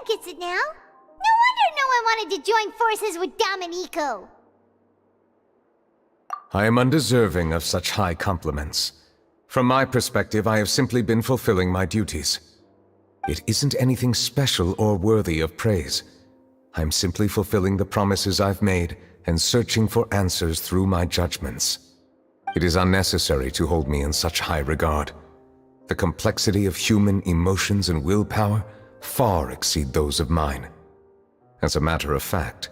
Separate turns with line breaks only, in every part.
gets it now. No wonder no one wanted to join forces with Dominico.
I am undeserving of such high compliments. From my perspective, I have simply been fulfilling my duties. It isn't anything special or worthy of praise. I'm simply fulfilling the promises I've made and searching for answers through my judgments. It is unnecessary to hold me in such high regard. The complexity of human emotions and willpower far exceed those of mine. As a matter of fact,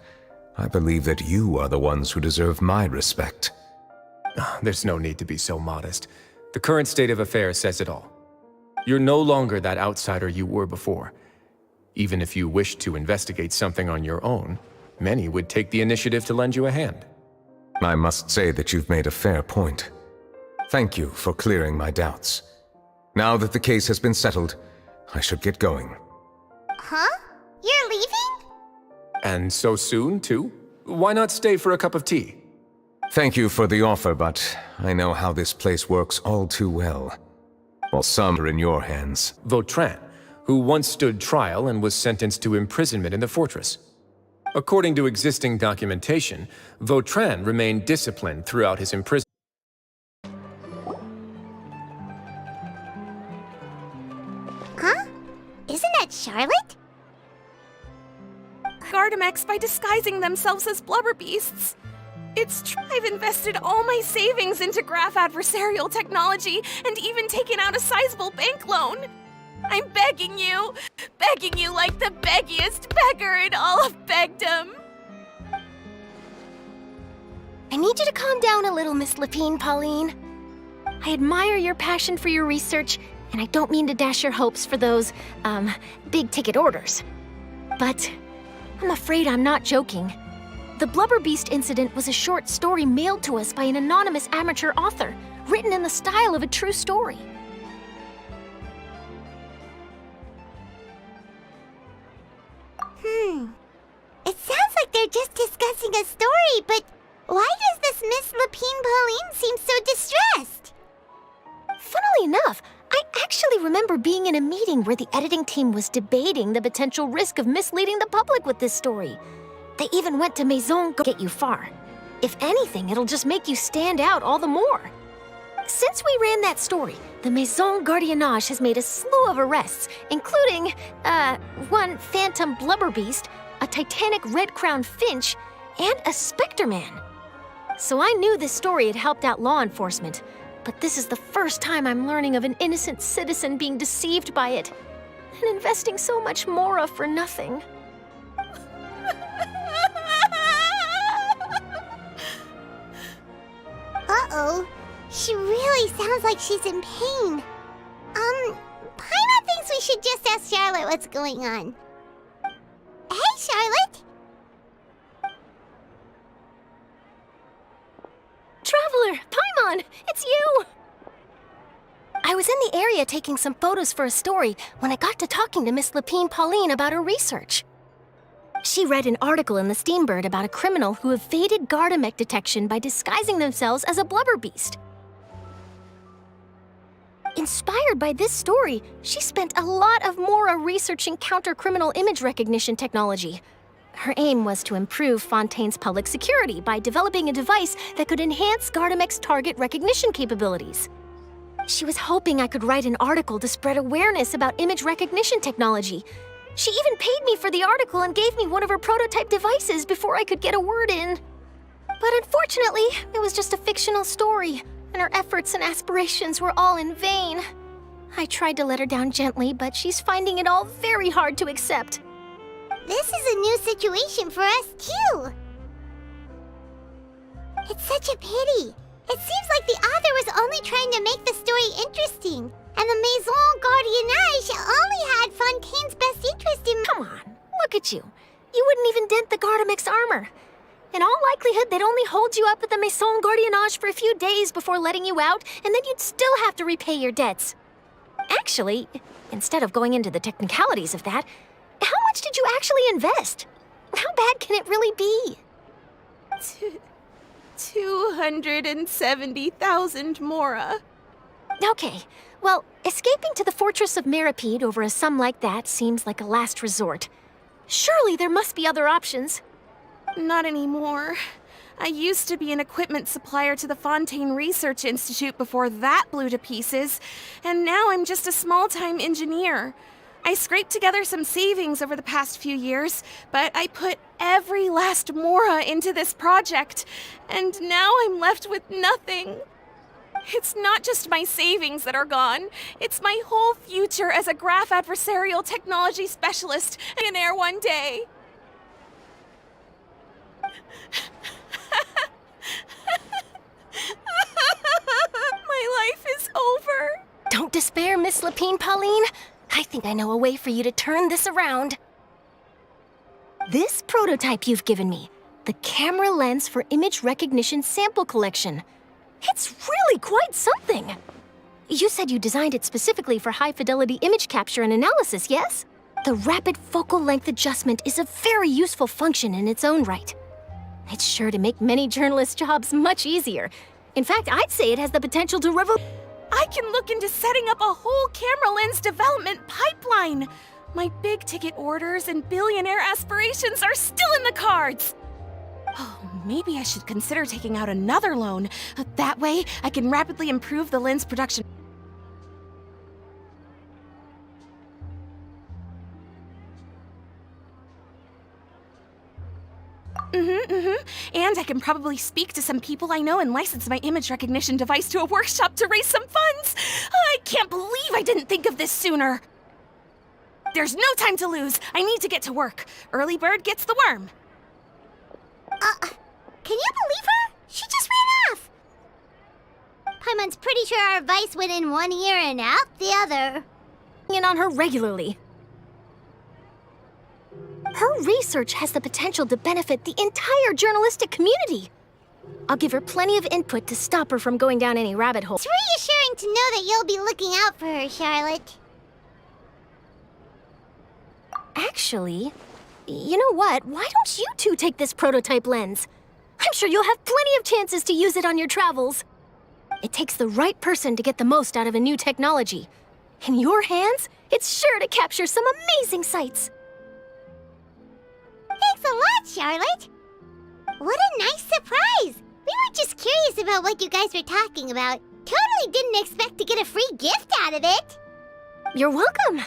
I believe that you are the ones who deserve my respect.
There's no need to be so modest. The current state of affairs says it all. You're no longer that outsider you were before. Even if you wished to investigate something on your own, many would take the initiative to lend you a hand.
I must say that you've made a fair point. Thank you for clearing my doubts. Now that the case has been settled, I should get going.
Huh? You're leaving?
And so soon, too? Why not stay for a cup of tea?
Thank you for the offer, but I know how this place works all too well. While some are in your hands.
Vautrin, who once stood trial and was sentenced to imprisonment in the fortress. According to existing documentation, Vautrin remained disciplined throughout his imprisonment.
Huh? Isn't that Charlotte?
Gardamex by disguising themselves as blubber beasts. It's true I've invested all my savings into graph adversarial technology and even taken out a sizable bank loan. I'm begging you like the beggiest beggar in all of begdom.
I need you to calm down a little, Miss Lapine, Pauline. I admire your passion for your research, and I don't mean to dash your hopes for those, big-ticket orders. But I'm afraid I'm not joking. The Blubber Beast incident was a short story mailed to us by an anonymous amateur author, written in the style of a true story.
It sounds like they're just discussing a story, but why does this Miss Lapine Pauline seem so distressed?
Funnily enough, I actually remember being in a meeting where the editing team was debating the potential risk of misleading the public with this story. They even went to Maison get you far. If anything, it'll just make you stand out all the more. Since we ran that story, the Maison Gardiennage has made a slew of arrests, including, one phantom blubber beast, a titanic red-crowned finch, and a specter man. So I knew this story had helped out law enforcement, but this is the first time I'm learning of an innocent citizen being deceived by it, and investing so much mora for nothing.
Uh-oh. She really sounds like she's in pain. Paimon thinks we should just ask Charlotte what's going on. Hey, Charlotte!
Traveler, Paimon, it's you! I was in the area taking some photos for a story when I got to talking to Miss Lapine Pauline about her research. She read an article in the Steambird about a criminal who evaded Gardamex detection by disguising themselves as a blubber beast. Inspired by this story, she spent a lot of mora researching counter-criminal image recognition technology. Her aim was to improve Fontaine's public security by developing a device that could enhance Gardamex target recognition capabilities. She was hoping I could write an article to spread awareness about image recognition technology. She even paid me for the article and gave me one of her prototype devices before I could get a word in. But unfortunately, it was just a fictional story, and her efforts and aspirations were all in vain. I tried to let her down gently, but she's finding it all very hard to accept.
This is a new situation for us, too. It's such a pity. It seems like the author was only trying to make the story interesting, and the Maison Gardiennage only had Fontaine's best interest in—
Come on, look at you. You wouldn't even dent the Gardamex armor. In all likelihood, they'd only hold you up at the Maison Gardiennage for a few days before letting you out, and then you'd still have to repay your debts. Actually, instead of going into the technicalities of that, how much did you actually invest? How bad can it really be?
270,000 mora.
Okay, well, escaping to the Fortress of Meripede over a sum like that seems like a last resort. Surely there must be other options.
Not anymore. I used to be an equipment supplier to the Fontaine Research Institute before that blew to pieces, and now I'm just a small-time engineer. I scraped together some savings over the past few years, but I put every last mora into this project, and now I'm left with nothing. It's not just my savings that are gone. It's my whole future as a graph adversarial technology specialist and an heir one day. My life is over.
Don't despair, Miss Lapine Pauline. I think I know a way for you to turn this around. This prototype you've given me, the camera lens for image recognition sample collection. It's really quite something. You said you designed it specifically for high-fidelity image capture and analysis, yes? The rapid focal length adjustment is a very useful function in its own right. It's sure to make many journalists' jobs much easier. In fact, I'd say it has the potential to
I can look into setting up a whole camera lens development pipeline. My big-ticket orders and billionaire aspirations are still in the cards. Oh, maybe I should consider taking out another loan. That way, I can rapidly improve the lens production. And I can probably speak to some people I know and license my image recognition device to a workshop to raise some funds. I can't believe I didn't think of this sooner. There's no time to lose. I need to get to work. Early bird gets the worm.
Can you believe her? She just ran off. Paimon's pretty sure our advice went in one ear and out the other.
in on her regularly. Her research has the potential to benefit the entire journalistic community. I'll give her plenty of input to stop her from going down any rabbit hole.
It's reassuring to know that you'll be looking out for her, Charlotte.
Actually, you know what? Why don't you two take this prototype lens? I'm sure you'll have plenty of chances to use it on your travels. It takes the right person to get the most out of a new technology. In your hands, it's sure to capture some amazing sights.
Thanks a lot, Charlotte. What a nice surprise. We were just curious about what you guys were talking about. Totally didn't expect to get a free gift out of it.
You're welcome.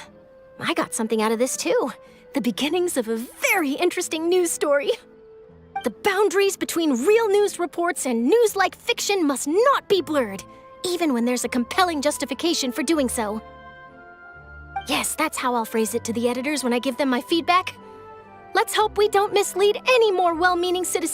I got something out of this too. The beginnings of a very interesting news story. The boundaries between real news reports and news-like fiction must not be blurred, even when there's a compelling justification for doing so. Yes, that's how I'll phrase it to the editors when I give them my feedback. Let's hope we don't mislead any more well-meaning citizens.